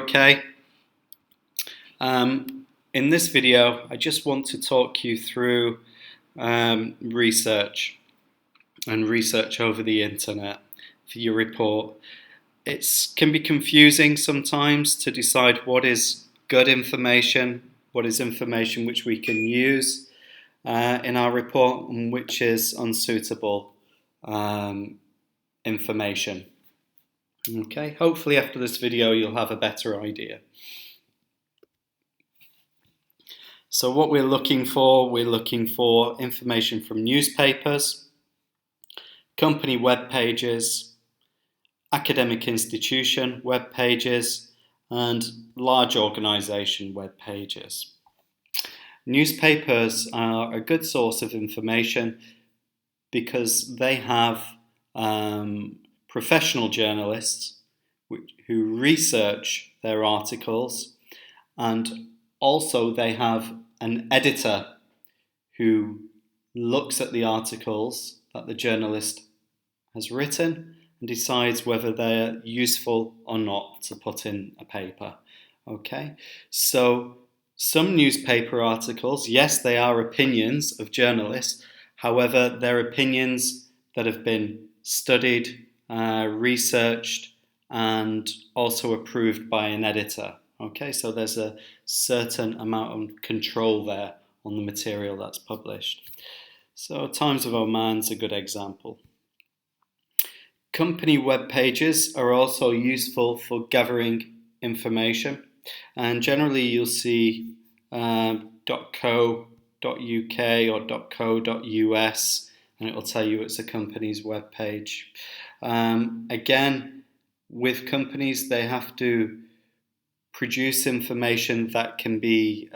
okay? In this video, I just want to talk you through research and research over the internet for your report. It can be confusing sometimes to decide what is good information, what is information which we can use in our report, and which is unsuitable information. Okay, hopefully after this video you'll have a better idea. So what we're looking for information from newspapers, company web pages, academic institution web pages, and large organisation web pages. Newspapers are a good source of information because they have professional journalists who research their articles, and also they have an editor who looks at the articles that the journalist has written and decides whether they're useful or not to put in a paper. Okay, so some newspaper articles, yes, they are opinions of journalists. However, they're opinions that have been studied, researched, and also approved by an editor. Okay, so there's a certain amount of control there on the material that's published. So Times of Oman's a good example. Company web pages are also useful for gathering information, and generally you'll see .co.uk or .co.us, and it will tell you it's a company's web page. Again, with companies, they have to produce information that can be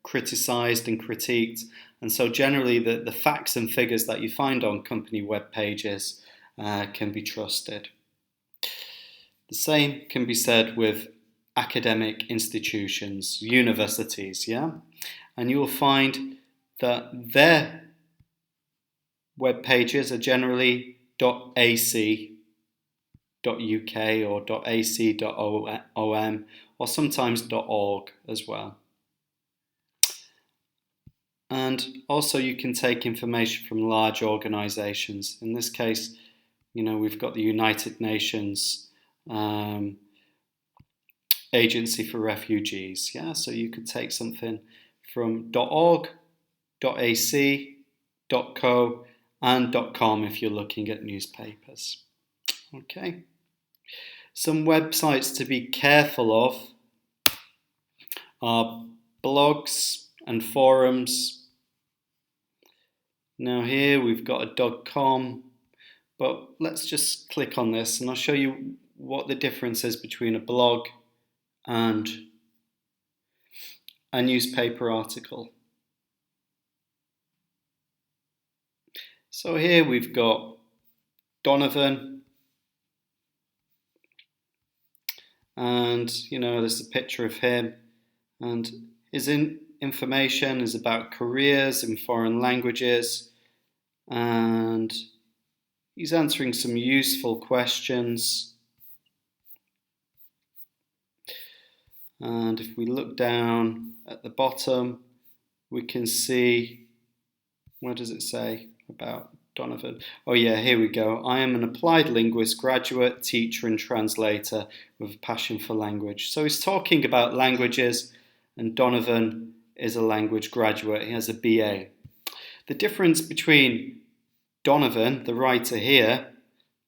criticised and critiqued, and so generally the facts and figures that you find on company web pages can be trusted. The same can be said with academic institutions, universities, yeah? And you will find that their web pages are generally .ac.uk or .ac.om or sometimes .org as well. And also you can take information from large organisations. In this case, we've got the United Nations Agency for Refugees. Yeah, so you could take something from .org, .ac, .co, and .com if you're looking at newspapers. Okay. Some websites to be careful of are blogs and forums. Now here we've got a .com, but let's just click on this and I'll show you what the difference is between a blog and a newspaper article. So here we've got Donovan, and there's a picture of him, and his information is about careers in foreign languages, and he's answering some useful questions. And if we look down at the bottom, we can see, what does it say about Donovan? Oh yeah, here we go. I am an applied linguist, graduate, teacher and translator with a passion for language. So he's talking about languages, and Donovan is a language graduate. He has a BA. The difference between Donovan, the writer here,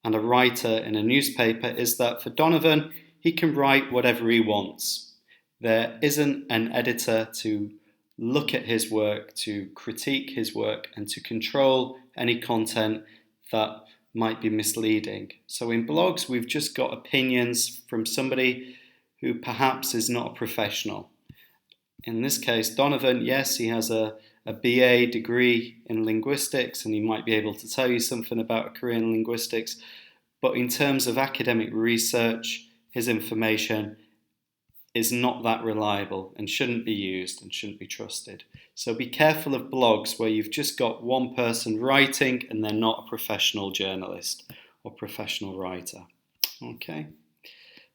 and a writer in a newspaper is that for Donovan, he can write whatever he wants. There isn't an editor to look at his work, to critique his work, and to control any content that might be misleading. So in blogs, we've just got opinions from somebody who perhaps is not a professional. In this case, Donovan, yes, he has a BA degree in linguistics, and he might be able to tell you something about a career in linguistics, but in terms of academic research, his information is not that reliable and shouldn't be used and shouldn't be trusted. So be careful of blogs where you've just got one person writing and they're not a professional journalist or professional writer. Okay,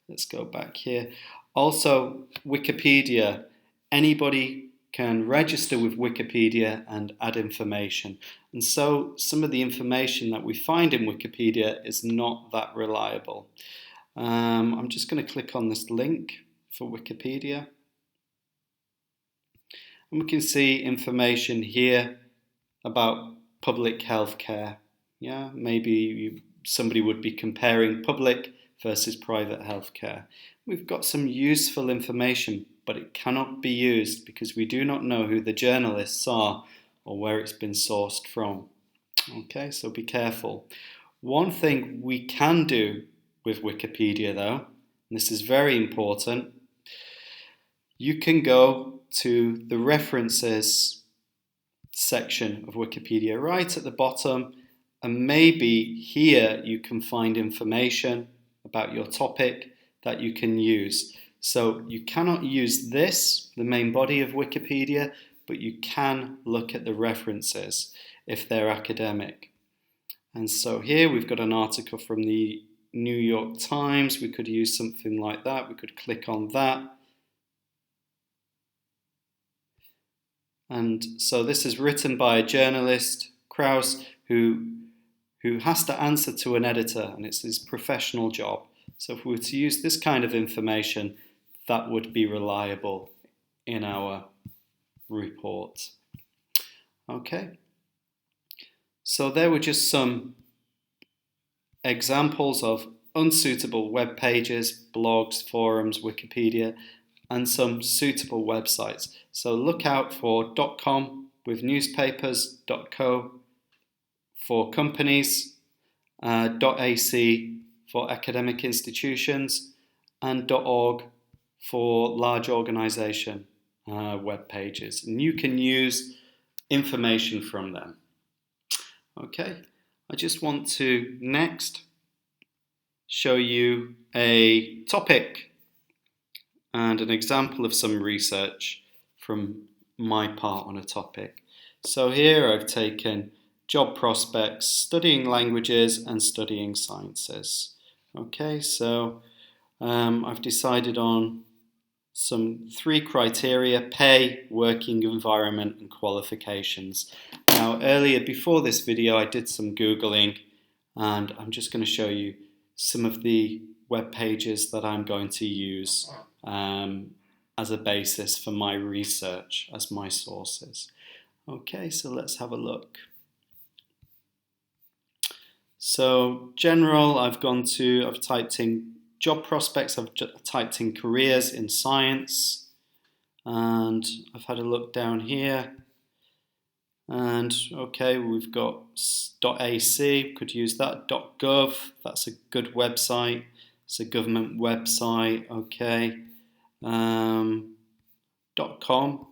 let's go back here. Also, Wikipedia. Anybody can register with Wikipedia and add information. And so some of the information that we find in Wikipedia is not that reliable. I'm just going to click on this link for Wikipedia. And we can see information here about public health care. Yeah, maybe somebody would be comparing public versus private health care. We've got some useful information, but it cannot be used because we do not know who the journalists are or where it's been sourced from. Okay, so be careful. One thing we can do with Wikipedia though, and this is very important, you can go to the references section of Wikipedia right at the bottom, and maybe here you can find information about your topic that you can use. So you cannot use this, the main body of Wikipedia, but you can look at the references if they're academic. And so here we've got an article from the New York Times. We could use something like that. We could click on that. And so this is written by a journalist, Krauss, who has to answer to an editor, and it's his professional job. So if we were to use this kind of information, that would be reliable in our report. Okay. So there were just some examples of unsuitable web pages, blogs, forums, Wikipedia, and some suitable websites. So look out for .com with newspapers, .co for companies, .ac for academic institutions, and .org for large organization web pages. And you can use information from them. Okay, I just want to next show you a topic and an example of some research from my part on a topic. So here I've taken job prospects, studying languages and studying sciences. Okay, so I've decided on some 3 criteria: pay, working environment and qualifications. Now earlier, before this video, I did some Googling, and I'm just going to show you some of the web pages that I'm going to use as a basis for my research, as my sources. Okay, so let's have a look. So general, I've typed in job prospects, I've typed in careers in science, and I've had a look down here. And okay, we've got .ac, could use that. .gov, that's a good website. It's a government website. Okay. .com,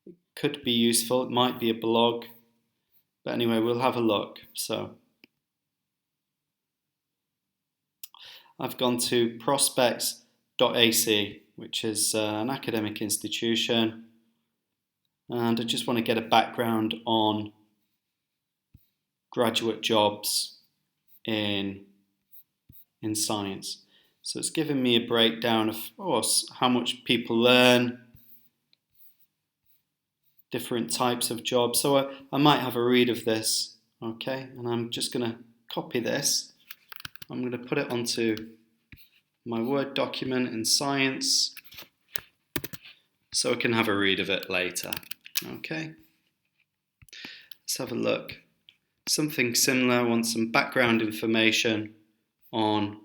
it could be useful. It might be a blog, but anyway, we'll have a look. So I've gone to prospects.ac, which is an academic institution, and I just want to get a background on graduate jobs in science. So it's given me a breakdown of how much people learn, different types of jobs. So I might have a read of this, okay? And I'm just going to copy this. I'm going to put it onto my Word document in science so I can have a read of it later. Okay, let's have a look. Something similar, I want some background information on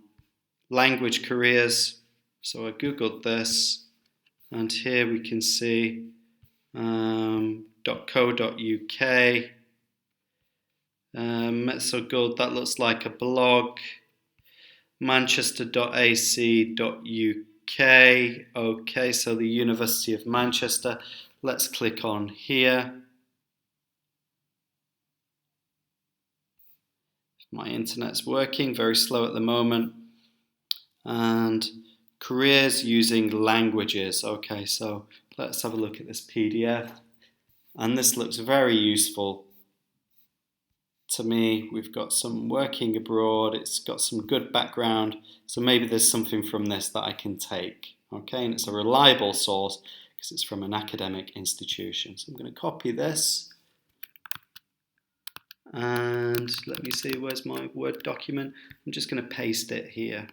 language careers. So I googled this, and here we can see .co.uk. So good, that looks like a blog. Manchester.ac.uk. Okay, so the University of Manchester. Let's click on here. My internet's working, very slow at the moment. And careers using languages. Okay, so let's have a look at this PDF. And this looks very useful to me. We've got some working abroad, it's got some good background, so maybe there's something from this that I can take. Okay, and it's a reliable source because it's from an academic institution. So I'm going to copy this. And let me see, where's my Word document? I'm just going to paste it here.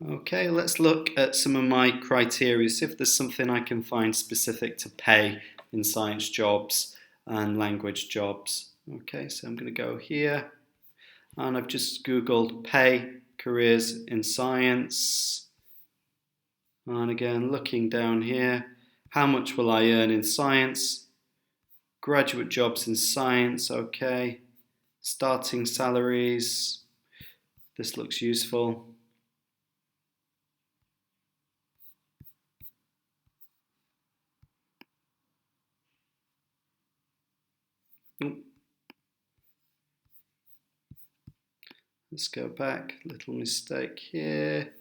Okay, let's look at some of my criteria, see if there's something I can find specific to pay in science jobs and language jobs. Okay, so I'm going to go here, and I've just Googled pay careers in science. And again, looking down here, how much will I earn in science? Graduate jobs in science, okay. Starting salaries, this looks useful. Let's go back, little mistake here.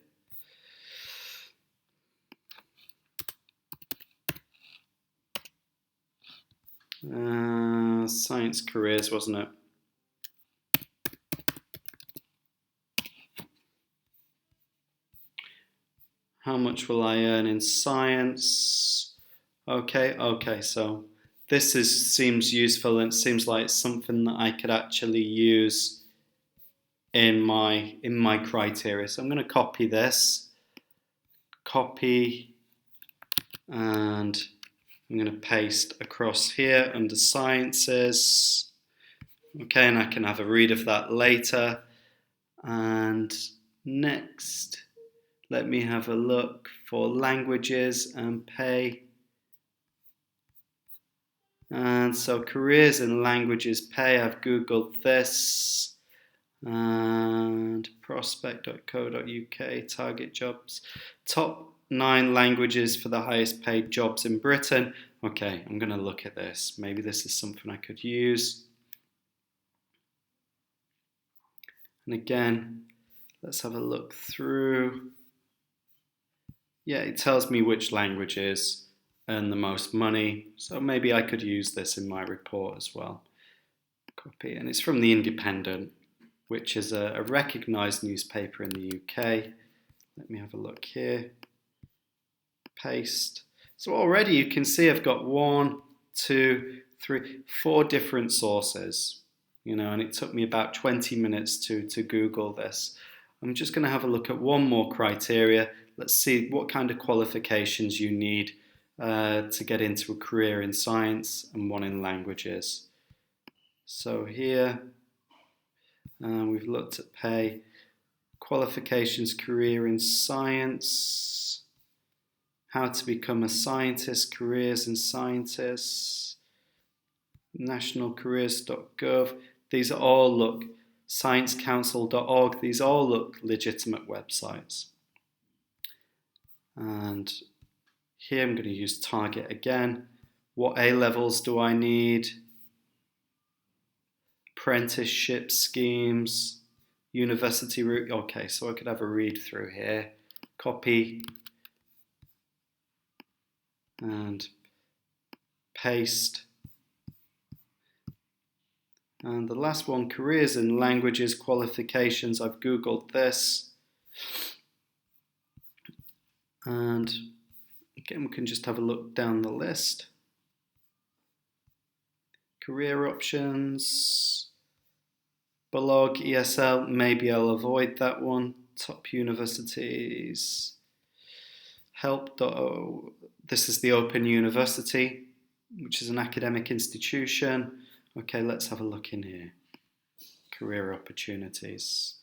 Science careers, wasn't it? How much will I earn in science? Okay, so this seems useful, and it seems like something that I could actually use in my criteria. So I'm going to copy this, and I'm going to paste across here under sciences. Okay, and I can have a read of that later. And next, let me have a look for languages and pay. And so careers in languages pay, I've Googled this. And prospect.co.uk, target jobs. Top 9 languages for the highest paid jobs in Britain. Okay, I'm going to look at this. Maybe this is something I could use. And again, let's have a look through. Yeah, it tells me which languages earn the most money. So maybe I could use this in my report as well. Copy, and it's from The Independent, which is a recognised newspaper in the UK. Let me have a look here. Paste. So already you can see I've got 1, 2, 3, 4 different sources, and it took me about 20 minutes to Google this. I'm just going to have a look at one more criteria. Let's see what kind of qualifications you need to get into a career in science and one in languages. So here, we've looked at pay, qualifications, career in science, how to become a scientist, careers in scientists, nationalcareers.gov. These all look, sciencecouncil.org, these all look legitimate websites. And here I'm going to use target again. What A levels do I need? Apprenticeship schemes, university route. Okay, so I could have a read through here. Copy and paste. And the last one, careers in languages, qualifications. I've Googled this. And again, we can just have a look down the list. Career options, blog, ESL, maybe I'll avoid that one. Top universities, help. This is the Open University, which is an academic institution. Okay, let's have a look in here. Career opportunities.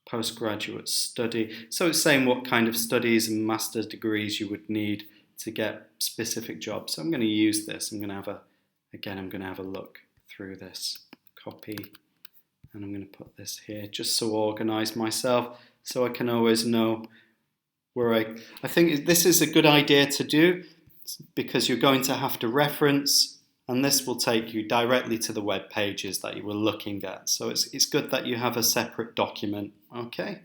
Postgraduate study. So it's saying what kind of studies and master's degrees you would need to get specific jobs. So I'm going to use this. I'm going to have a look through this. Copy, and I'm going to put this here just to organize myself so I can always know where I think this is a good idea to do, because you're going to have to reference, and this will take you directly to the web pages that you were looking at. So it's good that you have a separate document. Okay.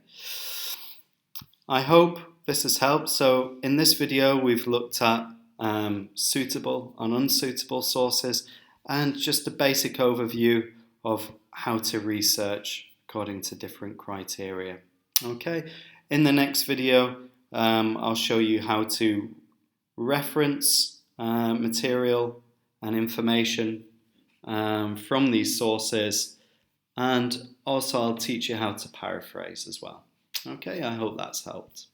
I hope this has helped. So in this video, we've looked at suitable and unsuitable sources and just a basic overview of how to research according to different criteria. Okay, in the next video, I'll show you how to reference material and information from these sources, and also I'll teach you how to paraphrase as well. Okay, I hope that's helped.